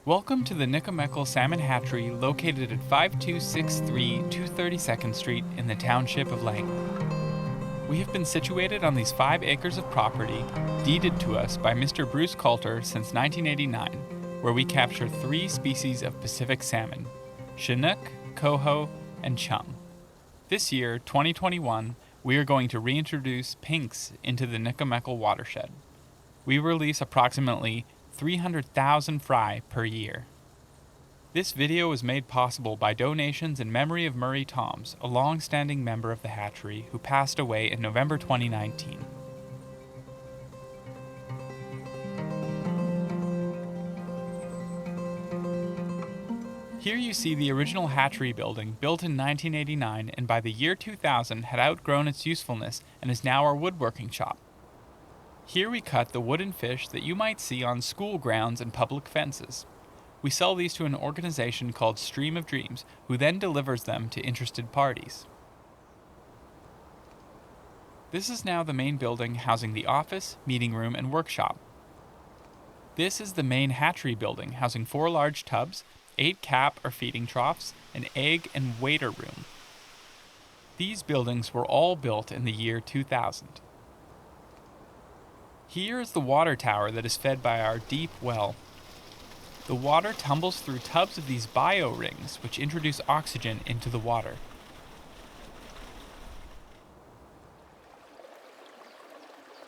Welcome to the Nicomekl Salmon Hatchery located at 5263 232nd Street in the Township of Langley. We have been situated on these 5 acres of property deeded to us by Mr. Bruce Coulter since 1989, where we capture 3 species of Pacific salmon, Chinook, Coho, and Chum. This year, 2021, we are going to reintroduce pinks into the Nicomekl watershed. We release approximately 300,000 fry per year. This video was made possible by donations in memory of Murray Toms, a long-standing member of the hatchery who passed away in November 2019. Here you see the original hatchery building, built in 1989 and by the year 2000 had outgrown its usefulness and is now our woodworking shop. Here we cut the wooden fish that you might see on school grounds and public fences. We sell these to an organization called Stream of Dreams, who then delivers them to interested parties. This is now the main building housing the office, meeting room, and workshop. This is the main hatchery building housing 4 large tubs, 8 cap or feeding troughs, an egg and waiter room. These buildings were all built in the year 2000. Here is the water tower that is fed by our deep well. The water tumbles through tubs of these bio-rings, which introduce oxygen into the water.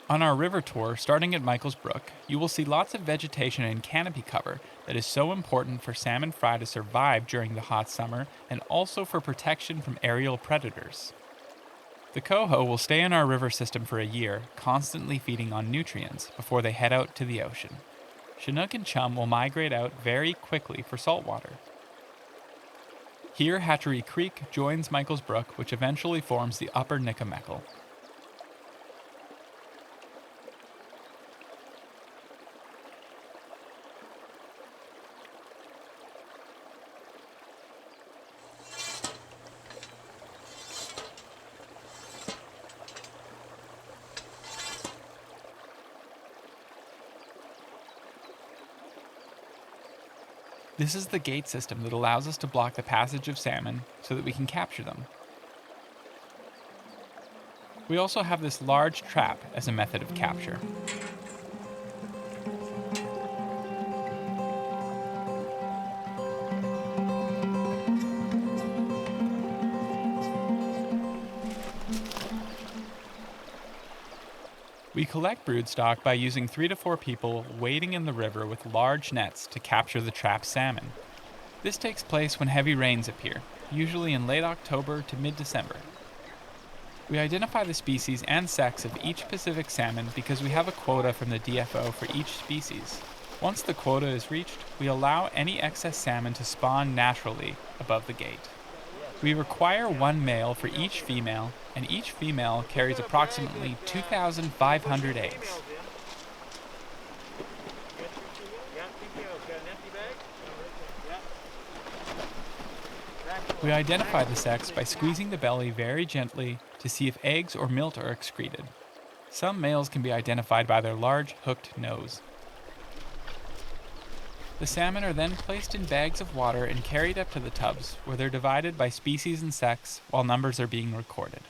On our river tour, starting at Michael's Brook, you will see lots of vegetation and canopy cover that is so important for salmon fry to survive during the hot summer and also for protection from aerial predators. The coho will stay in our river system for a year, constantly feeding on nutrients before they head out to the ocean. Chinook and Chum will migrate out very quickly for saltwater. Here, Hatchery Creek joins Michael's Brook, which eventually forms the upper Nicomekl. This is the gate system that allows us to block the passage of salmon so that we can capture them. We also have this large trap as a method of capture. We collect broodstock by using 3 to 4 people wading in the river with large nets to capture the trapped salmon. This takes place when heavy rains appear, usually in late October to mid-December. We identify the species and sex of each Pacific salmon because we have a quota from the DFO for each species. Once the quota is reached, we allow any excess salmon to spawn naturally above the gate. We require 1 male for each female, and each female carries approximately 2,500 eggs. We identify the sex by squeezing the belly very gently to see if eggs or milt are excreted. Some males can be identified by their large hooked nose. The salmon are then placed in bags of water and carried up to the tubs, where they're divided by species and sex while numbers are being recorded.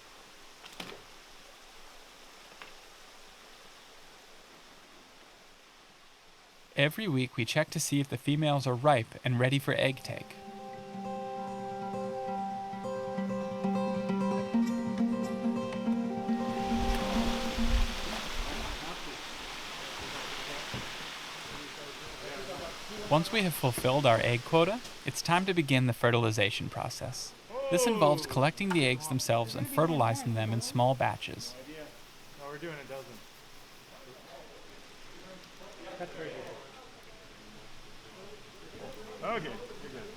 Every week we check to see if the females are ripe and ready for egg take. Once we have fulfilled our egg quota, it's time to begin the fertilization process. This involves collecting the eggs themselves and fertilizing them in small batches. No, we're doing a dozen. That's very good. Okay, you're good.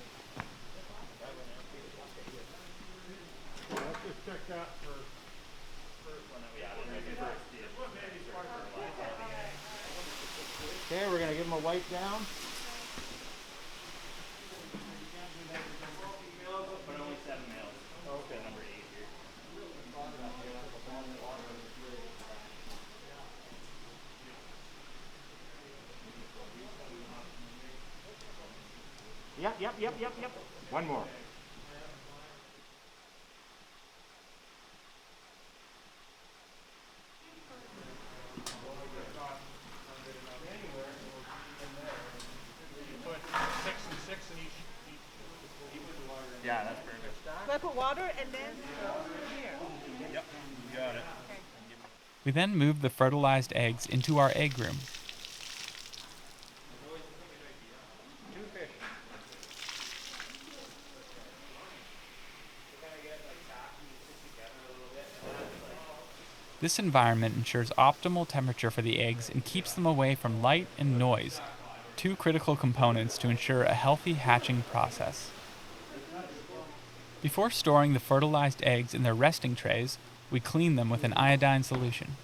Let's just check that for first one that we added. Okay, we're going to give them a wipe down. But only 7 males. Okay. Number 8 here. Yep. One more. Put 6 and 6 in each. Yeah, that's perfect. So I put water and then here. Yep, you got it. We then move the fertilized eggs into our egg room. Two fish. This environment ensures optimal temperature for the eggs and keeps them away from light and noise, two critical components to ensure a healthy hatching process. Before storing the fertilized eggs in their resting trays, we clean them with an iodine solution.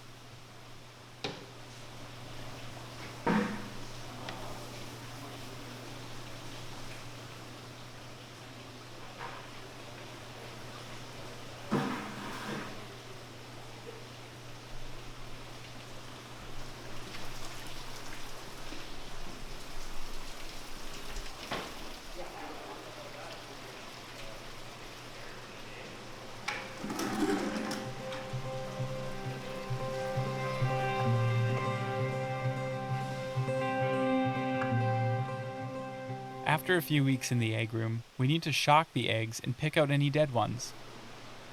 After a few weeks in the egg room, we need to shock the eggs and pick out any dead ones.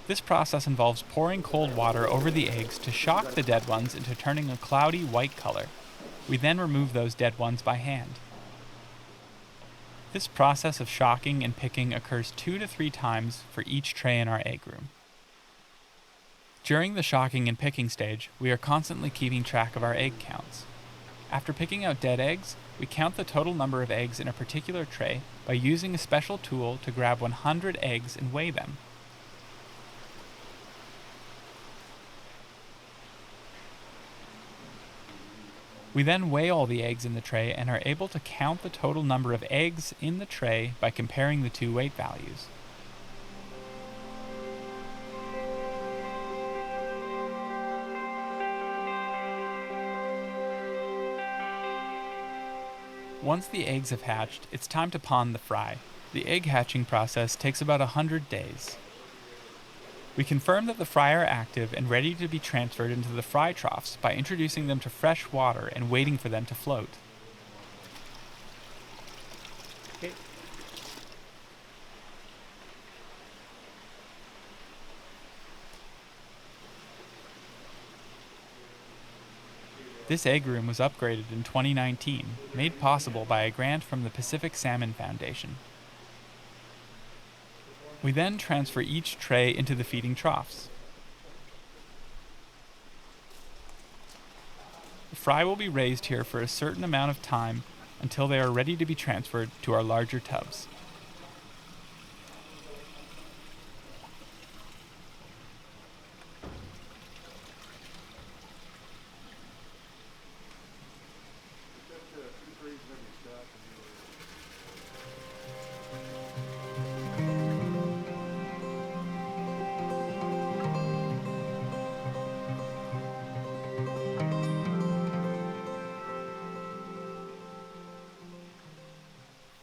This process involves pouring cold water over the eggs to shock the dead ones into turning a cloudy white color. We then remove those dead ones by hand. This process of shocking and picking occurs 2 to 3 times for each tray in our egg room. During the shocking and picking stage, we are constantly keeping track of our egg counts. After picking out dead eggs, we count the total number of eggs in a particular tray by using a special tool to grab 100 eggs and weigh them. We then weigh all the eggs in the tray and are able to count the total number of eggs in the tray by comparing the two weight values. Once the eggs have hatched, it's time to pond the fry. The egg hatching process takes about 100 days. We confirm that the fry are active and ready to be transferred into the fry troughs by introducing them to fresh water and waiting for them to float. Okay. This egg room was upgraded in 2019, made possible by a grant from the Pacific Salmon Foundation. We then transfer each tray into the feeding troughs. The fry will be raised here for a certain amount of time until they are ready to be transferred to our larger tubs.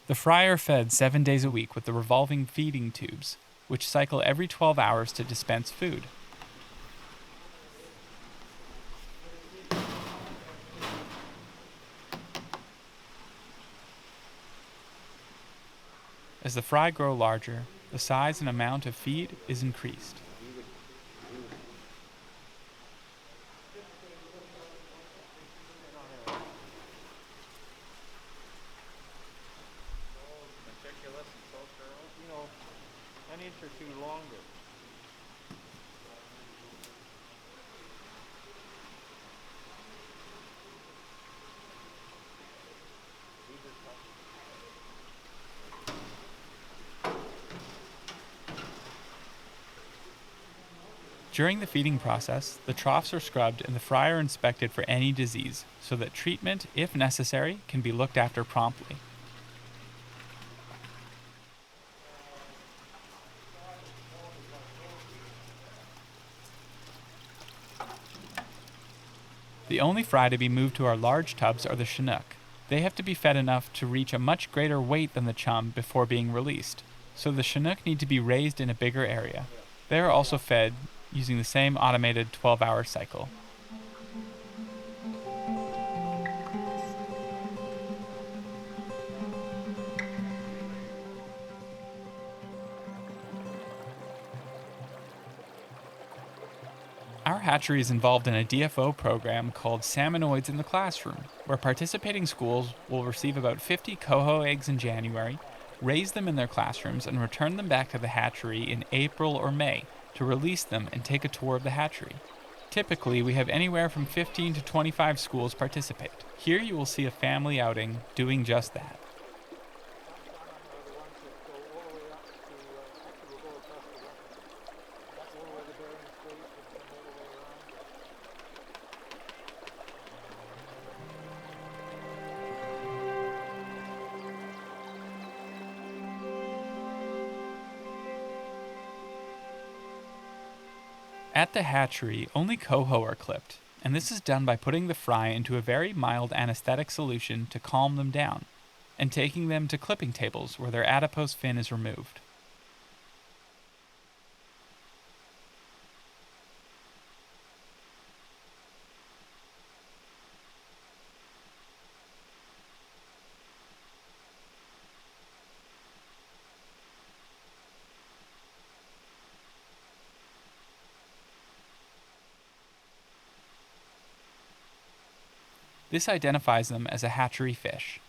The fry are fed 7 days a week with the revolving feeding tubes, which cycle every 12 hours to dispense food. As the fry grow larger, the size and amount of feed is increased. Meticulous and so thorough. You know, an inch or two longer. During the feeding process, the troughs are scrubbed and the fry are inspected for any disease, so that treatment, if necessary, can be looked after promptly. The only fry to be moved to our large tubs are the Chinook. They have to be fed enough to reach a much greater weight than the chum before being released, so the Chinook need to be raised in a bigger area. They are also fed using the same automated 12-hour cycle. Our hatchery is involved in a DFO program called Salmonoids in the Classroom, where participating schools will receive about 50 coho eggs in January, raise them in their classrooms, and return them back to the hatchery in April or May to release them and take a tour of the hatchery. Typically, we have anywhere from 15 to 25 schools participate. Here you will see a family outing doing just that. At the hatchery, only coho are clipped, and this is done by putting the fry into a very mild anesthetic solution to calm them down, and taking them to clipping tables where their adipose fin is removed. This identifies them as a hatchery fish.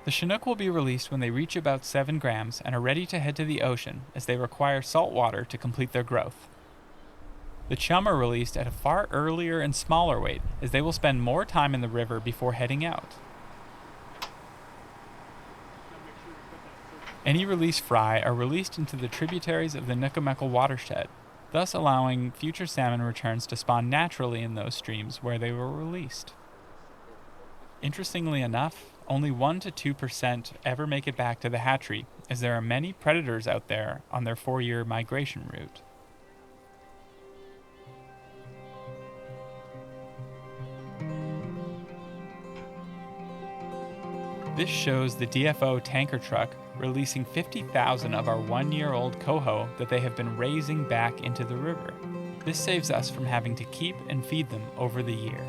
The Chinook will be released when they reach about 7 grams and are ready to head to the ocean, as they require salt water to complete their growth. The chum are released at a far earlier and smaller weight, as they will spend more time in the river before heading out. Any released fry are released into the tributaries of the Nicomekl watershed, thus allowing future salmon returns to spawn naturally in those streams where they were released. Interestingly enough, only 1 to 2% ever make it back to the hatchery, as there are many predators out there on their 4-year migration route. This shows the DFO tanker truck releasing 50,000 of our 1-year-old coho that they have been raising back into the river. This saves us from having to keep and feed them over the year.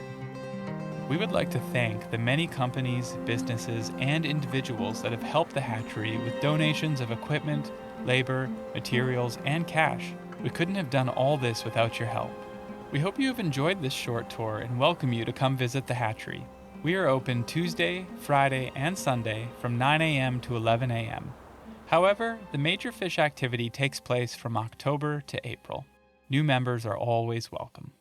We would like to thank the many companies, businesses, and individuals that have helped the hatchery with donations of equipment, labor, materials, and cash. We couldn't have done all this without your help. We hope you have enjoyed this short tour and welcome you to come visit the hatchery. We are open Tuesday, Friday, and Sunday from 9 a.m. to 11 a.m. However, the major fish activity takes place from October to April. New members are always welcome.